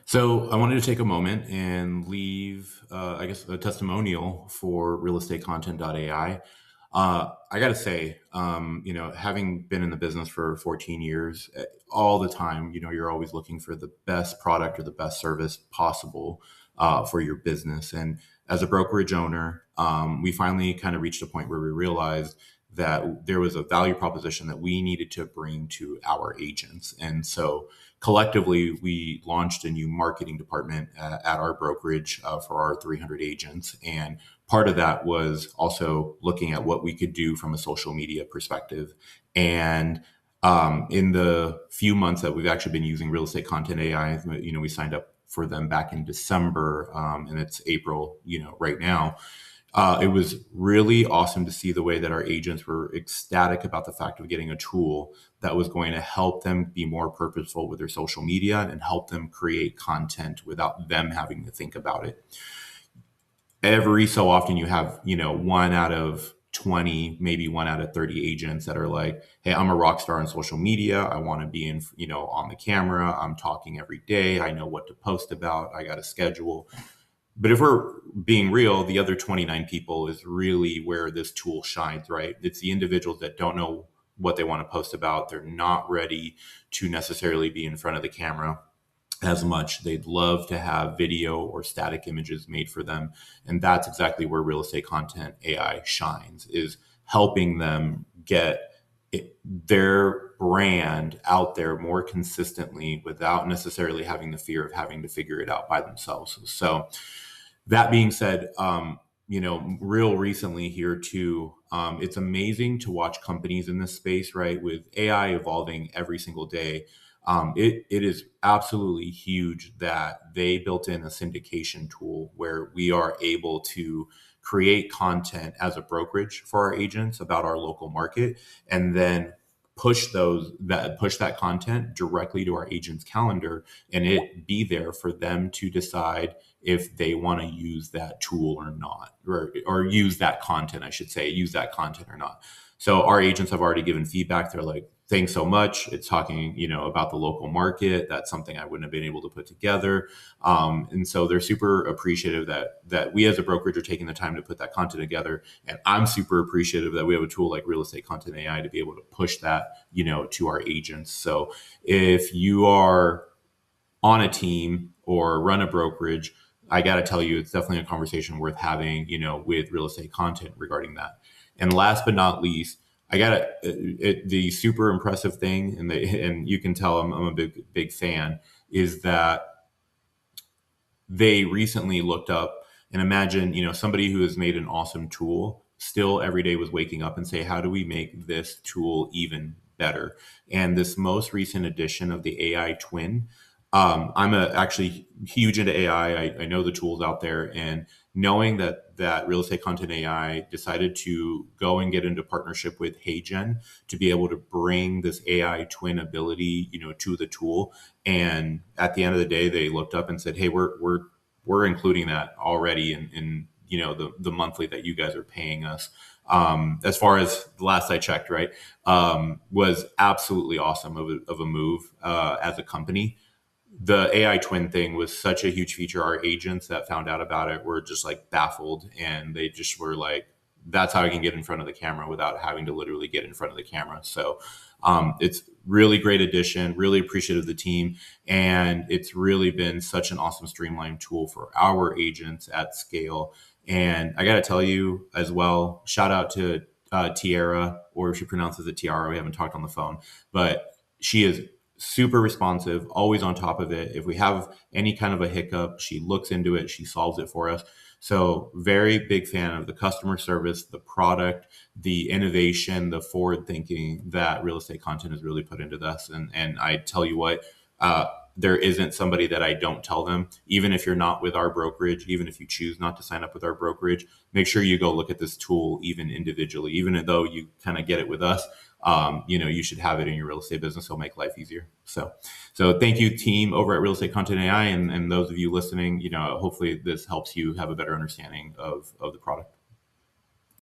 So I wanted to take a moment and leave, a testimonial for RealEstateContent.ai. I got to say, having been in the business for 14 years, all the time, you're always looking for the best product or the best service possible for your business. And as a brokerage owner, we finally kind of reached a point where we realized that there was a value proposition that we needed to bring to our agents. And so collectively, we launched a new marketing department at our brokerage for our 300 agents. And part of that was also looking at what we could do from a social media perspective. And in the few months that we've actually been using Real Estate Content AI, we signed up for them back in December, and it's April, right now. It was really awesome to see the way that our agents were ecstatic about the fact of getting a tool that was going to help them be more purposeful with their social media and help them create content without them having to think about it. Every so often you have, one out of 20, maybe one out of 30 agents that are like, hey, I'm a rock star on social media. I want to be on the camera. I'm talking every day. I know what to post about. I got a schedule. But if we're being real, the other 29 people is really where this tool shines, right? It's the individuals that don't know what they want to post about. They're not ready to necessarily be in front of the camera as much. They'd love to have video or static images made for them. And that's exactly where Real Estate Content AI shines, is helping them get their brand out there more consistently without necessarily having the fear of having to figure it out by themselves. So that being said, real recently here too, it's amazing to watch companies in this space, right? With AI evolving every single day. It is absolutely huge that they built in a syndication tool where we are able to create content as a brokerage for our agents about our local market, and then push that content directly to our agent's calendar, and it be there for them to decide if they want to use that tool or not, or use that content, I should say, use that content or not. So our agents have already given feedback. They're like, thanks so much. It's talking, about the local market. That's something I wouldn't have been able to put together. And so they're super appreciative that we as a brokerage are taking the time to put that content together. And I'm super appreciative that we have a tool like Real Estate Content AI to be able to push that, to our agents. So if you are on a team or run a brokerage, I got to tell you, it's definitely a conversation worth having, with real estate content regarding that. And last but not least, the super impressive thing, and you can tell I'm a big fan, is that they recently looked up and imagine, somebody who has made an awesome tool still every day was waking up and say, how do we make this tool even better? And this most recent edition of the AI twin, I'm actually huge into AI. I know the tools out there, and knowing that Real Estate Content AI decided to go and get into partnership with HeyGen to be able to bring this AI twin ability, to the tool. And at the end of the day, they looked up and said, hey, we're including that already in the monthly that you guys are paying us. As far as the last I checked, right, was absolutely awesome of a move as a company. The AI twin thing was such a huge feature. Our agents that found out about it were just like baffled, and they just were like, that's how I can get in front of the camera without having to literally get in front of the camera. So it's really great addition, really appreciative of the team. And it's really been such an awesome streamlined tool for our agents at scale. And I got to tell you as well, shout out to Tiara, or she pronounces it Tiara. We haven't talked on the phone, but she is super responsive, always on top of it. If we have any kind of a hiccup, she looks into it, she solves it for us. So very big fan of the customer service, the product, the innovation, the forward thinking that real estate content has really put into this. And I tell you what, there isn't somebody that I don't tell them, even if you're not with our brokerage, even if you choose not to sign up with our brokerage, make sure you go look at this tool, even individually, even though you kind of get it with us. You should have it in your real estate business. It'll make life easier. So thank you, team over at Real Estate Content AI, and those of you listening. Hopefully this helps you have a better understanding of the product.